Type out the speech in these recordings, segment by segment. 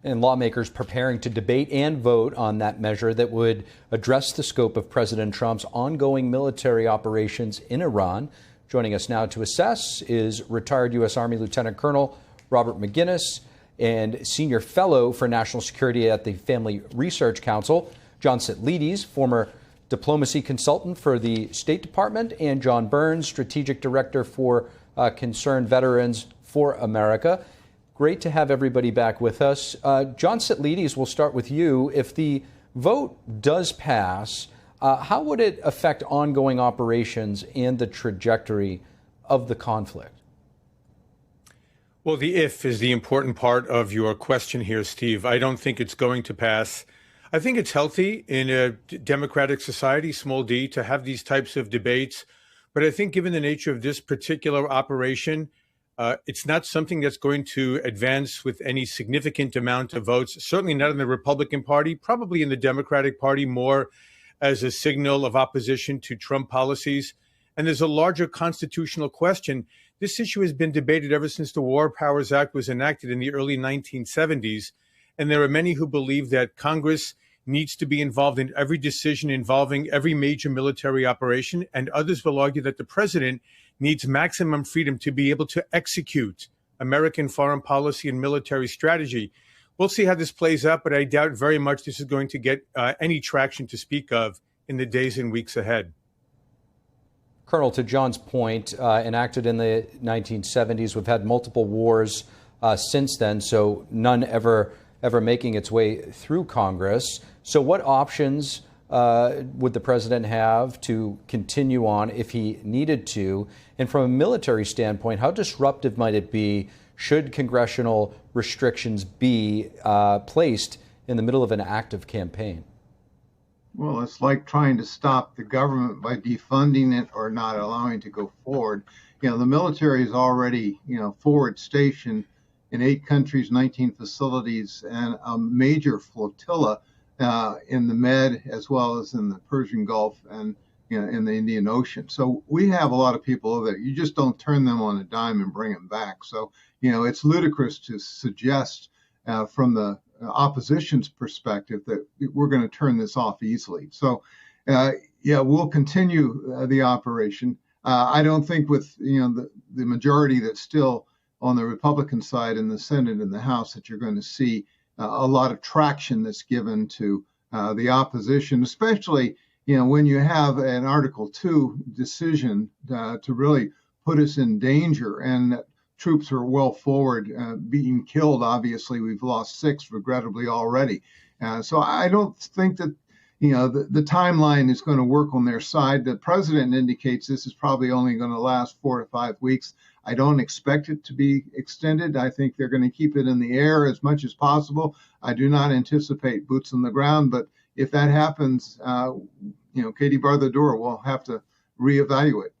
and lawmakers preparing to debate and vote on that measure that would address the scope of President Trump's ongoing military operations in Iran. Joining us now to assess is retired U.S. Army Lieutenant Colonel Robert Maginnis and Senior Fellow for National Security at the Family Research Council, John Sitilides, former diplomacy consultant for the State Department, and John Byrnes, Strategic Director for Concerned Veterans for America. Great to have everybody back with us. John Sitilides, we'll start with you. If the vote does pass, how would it affect ongoing operations and the trajectory of the conflict? Well, the if is the important part of your question here, Steve. I don't think it's going to pass. I think it's healthy in a democratic society, small d, to have these types of debates. But I think given the nature of this particular operation, it's not something that's going to advance with any significant amount of votes, certainly not in the Republican Party, probably in the Democratic Party, more as a signal of opposition to Trump policies. And there's a larger constitutional question. This issue has been debated ever since the War Powers Act was enacted in the early 1970s. And there are many who believe that Congress needs to be involved in every decision involving every major military operation. And others will argue that the president needs maximum freedom to be able to execute American foreign policy and military strategy. We'll see how this plays out, but I doubt very much this is going to get any traction to speak of in the days and weeks ahead. Colonel, to John's point, enacted in the 1970s, we've had multiple wars since then, so none ever making its way through Congress. So what options would the president have to continue on if he needed to? And from a military standpoint, how disruptive might it be should congressional restrictions be placed in the middle of an active campaign? Well, it's like trying to stop the government by defunding it or not allowing it to go forward. You know, the military is already, forward stationed in 8 countries, 19 facilities, and a major flotilla in the Med as well as in the Persian Gulf and in the Indian Ocean. So we have a lot of people over there. You just don't turn them on a dime and bring them back. So, it's ludicrous to suggest from the opposition's perspective that we're going to turn this off easily. So, we'll continue the operation. I don't think with, the majority that's still on the Republican side in the Senate and the House that you're going to see a lot of traction that's given to the opposition, especially, when you have an Article 2 decision to really put us in danger and that troops are well forward, being killed. Obviously, we've lost 6, regrettably, already. So I don't think that, the timeline is going to work on their side. The president indicates this is probably only going to last 4 to 5 weeks. I don't expect it to be extended. I think they're going to keep it in the air as much as possible. I do not anticipate boots on the ground, but if that happens, Katie bar the door, we'll have to reevaluate.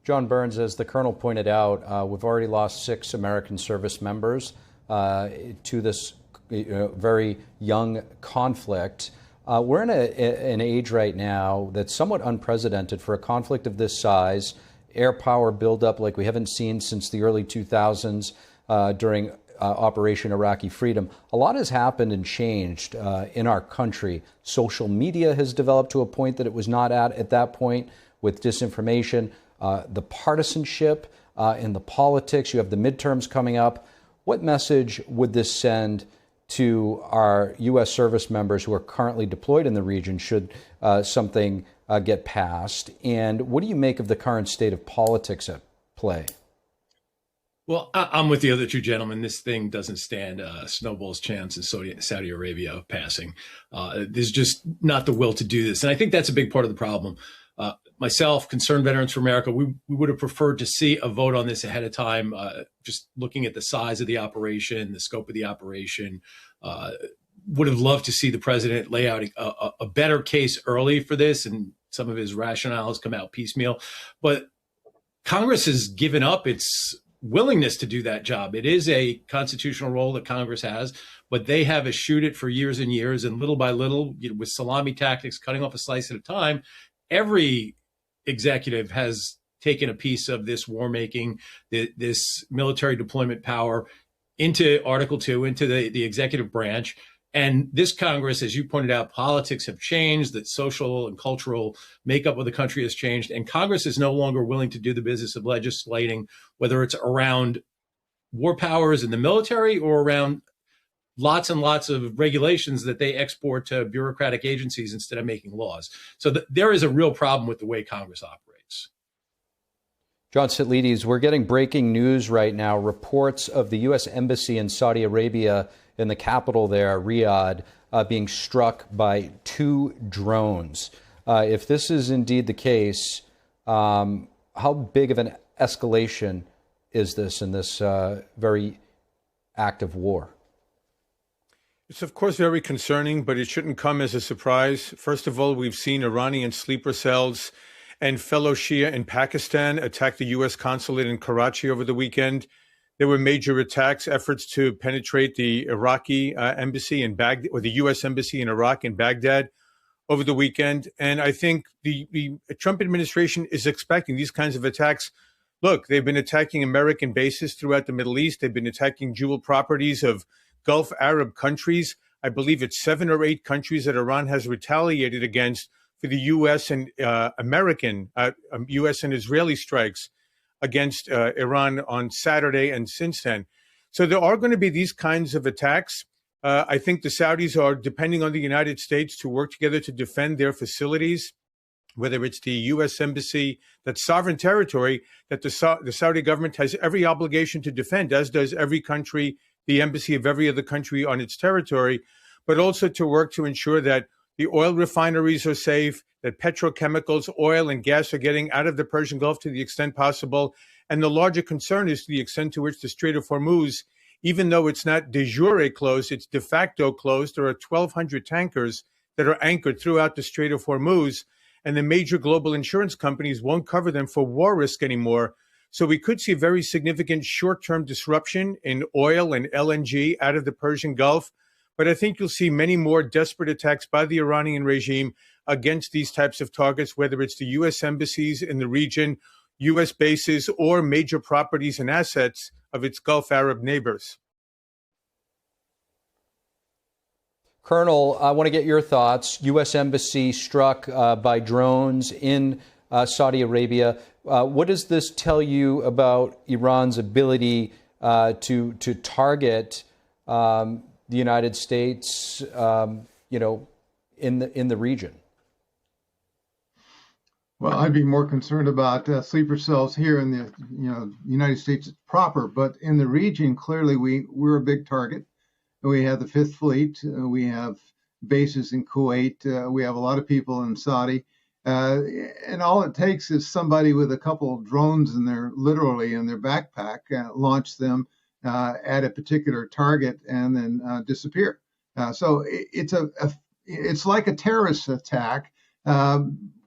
John Byrnes, as the Colonel pointed out, we've already lost 6 American service members to this very young conflict. We're in an age right now that's somewhat unprecedented for a conflict of this size. Air power buildup like we haven't seen since the early 2000s during Operation Iraqi Freedom. A lot has happened and changed in our country. Social media has developed to a point that it was not at that point with disinformation. The partisanship in the politics. You have the midterms coming up. What message would this send to our U.S. service members who are currently deployed in the region should something get passed? And what do you make of the current state of politics at play? Well, I'm with the other 2 gentlemen. This thing doesn't stand a snowball's chance in Saudi Arabia passing. There's just not the will to do this. And I think that's a big part of the problem. Myself, Concerned Veterans for America, we would have preferred to see a vote on this ahead of time, just looking at the size of the operation, the scope of the operation. Would have loved to see the president lay out a better case early for this, and some of his rationales come out piecemeal. But Congress has given up its willingness to do that job. It is a constitutional role that Congress has, but they have eschewed it for years and years. And little by little, with salami tactics, cutting off a slice at a time, every executive has taken a piece of this war making, this military deployment power, into Article 2, into the executive branch. And this Congress, as you pointed out, politics have changed, that social and cultural makeup of the country has changed, and Congress is no longer willing to do the business of legislating, whether it's around war powers in the military or around lots and lots of regulations that they export to bureaucratic agencies instead of making laws. So there is a real problem with the way Congress operates. John Sitilides, we're getting breaking news right now. Reports of the U.S. Embassy in Saudi Arabia in the capital there, Riyadh, being struck by 2 drones. If this is indeed the case, how big of an escalation is this in this very active war? It's, of course, very concerning, but it shouldn't come as a surprise. First of all, we've seen Iranian sleeper cells and fellow Shia in Pakistan attack the U.S. consulate in Karachi over the weekend. There were major attacks, efforts to penetrate the Iraqi embassy in Baghdad, or the U.S. embassy in Iraq in Baghdad over the weekend. And I think the Trump administration is expecting these kinds of attacks. Look, they've been attacking American bases throughout the Middle East. They've been attacking jewel properties of Gulf Arab countries. I believe it's 7 or 8 countries that Iran has retaliated against for the U.S. and U.S. and Israeli strikes against Iran on Saturday and since then. So there are going to be these kinds of attacks. I think the Saudis are depending on the United States to work together to defend their facilities, whether it's the U.S. embassy, that's sovereign territory that the Saudi government has every obligation to defend, as does every country, the embassy of every other country on its territory, but also to work to ensure that the oil refineries are safe, that petrochemicals, oil and gas are getting out of the Persian Gulf to the extent possible. And the larger concern is to the extent to which the Strait of Hormuz, even though it's not de jure closed, it's de facto closed. There are 1,200 tankers that are anchored throughout the Strait of Hormuz, and the major global insurance companies won't cover them for war risk anymore. So we could see very significant short-term disruption in oil and LNG out of the Persian Gulf. But I think you'll see many more desperate attacks by the Iranian regime against these types of targets, whether it's the U.S. embassies in the region, U.S. bases, or major properties and assets of its Gulf Arab neighbors. Colonel, I want to get your thoughts. U.S. embassy struck by drones in Saudi Arabia. What does this tell you about Iran's ability to target the United States, in the region? Well, I'd be more concerned about sleeper cells here in the United States proper, but in the region, clearly we're a big target. We have the Fifth Fleet. We have bases in Kuwait. We have a lot of people in Saudi. And all it takes is somebody with a couple of drones literally in their backpack, launch them at a particular target and then disappear. So it's like a terrorist attack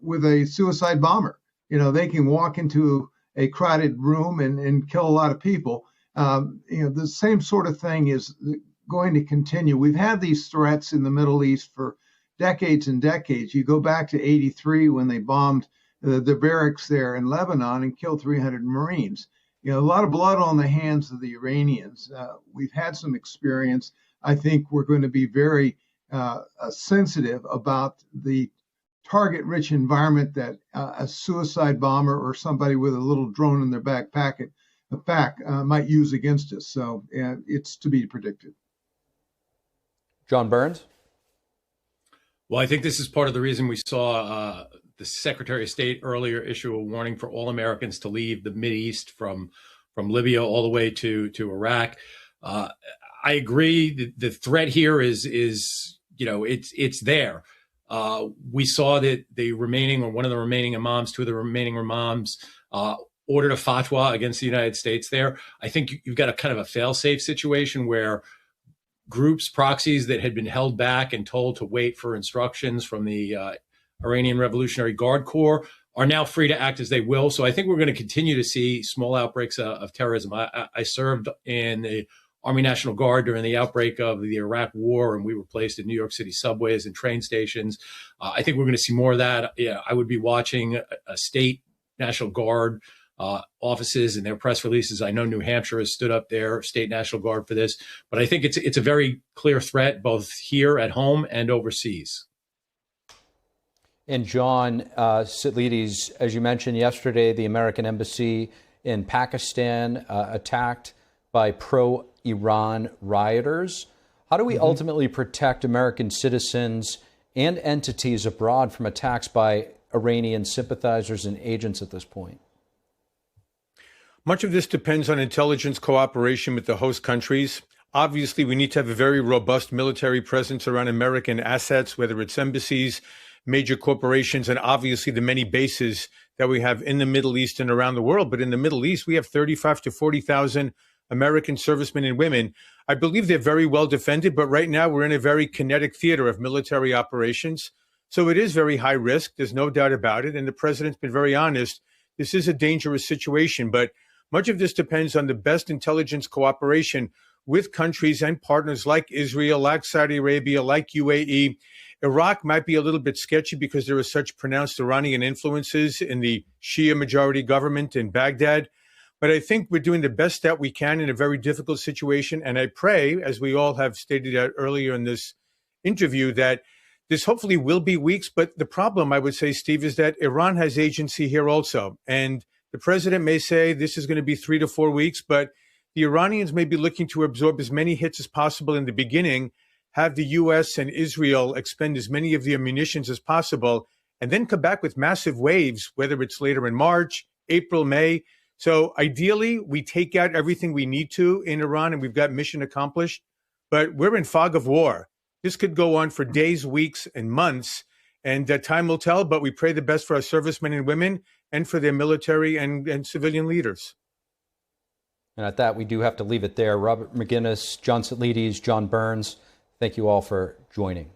with a suicide bomber. They can walk into a crowded room and kill a lot of people. The same sort of thing is going to continue. We've had these threats in the Middle East for decades and decades. You go back to '83 when they bombed the barracks there in Lebanon and killed 300 Marines. A lot of blood on the hands of the Iranians. We've had some experience. I think we're going to be very sensitive about the target-rich environment that a suicide bomber or somebody with a little drone in their backpack might use against us. So it's to be predicted. John Byrnes? Well, I think this is part of the reason we saw the Secretary of State earlier issue a warning for all Americans to leave the Mideast from Libya all the way to Iraq. I agree. The threat here is it's there. We saw that one of the remaining imams, 2 of the remaining imams, ordered a fatwa against the United States there. I think you've got a kind of a fail-safe situation where groups, proxies that had been held back and told to wait for instructions from the Iranian Revolutionary Guard Corps are now free to act as they will. So I think we're going to continue to see small outbreaks of terrorism. I served in the Army National Guard during the outbreak of the Iraq War, and we were placed in New York City subways and train stations. I think we're going to see more of that. I would be watching a state National Guard offices and their press releases. I know New Hampshire has stood up their state National Guard for this, but I think it's a very clear threat both here at home and overseas. And John, Sitilides, as you mentioned yesterday, the American embassy in Pakistan attacked by pro-Iran rioters. How do we ultimately protect American citizens and entities abroad from attacks by Iranian sympathizers and agents at this point? Much of this depends on intelligence cooperation with the host countries. Obviously, we need to have a very robust military presence around American assets, whether it's embassies, major corporations, and obviously the many bases that we have in the Middle East and around the world. But in the Middle East, we have 35 to 40,000 American servicemen and women. I believe they're very well defended, but right now we're in a very kinetic theater of military operations. So it is very high risk. There's no doubt about it. And the president's been very honest. This is a dangerous situation, but much of this depends on the best intelligence cooperation with countries and partners like Israel, like Saudi Arabia, like UAE. Iraq might be a little bit sketchy because there are such pronounced Iranian influences in the Shia majority government in Baghdad. But I think we're doing the best that we can in a very difficult situation. And I pray, as we all have stated out earlier in this interview, that this hopefully will be weeks. But the problem, I would say, Steve, is that Iran has agency here also. And the president may say this is going to be 3 to 4 weeks, but the Iranians may be looking to absorb as many hits as possible in the beginning, have the U.S. and Israel expend as many of their munitions as possible, and then come back with massive waves, whether it's later in March, April, May. So ideally, we take out everything we need to in Iran, and we've got mission accomplished. But we're in fog of war. This could go on for days, weeks, and months, and time will tell. But we pray the best for our servicemen and women and for their military and civilian leaders. And at that, we do have to leave it there. Robert Maginnis, John Sitilides, John Byrnes, thank you all for joining.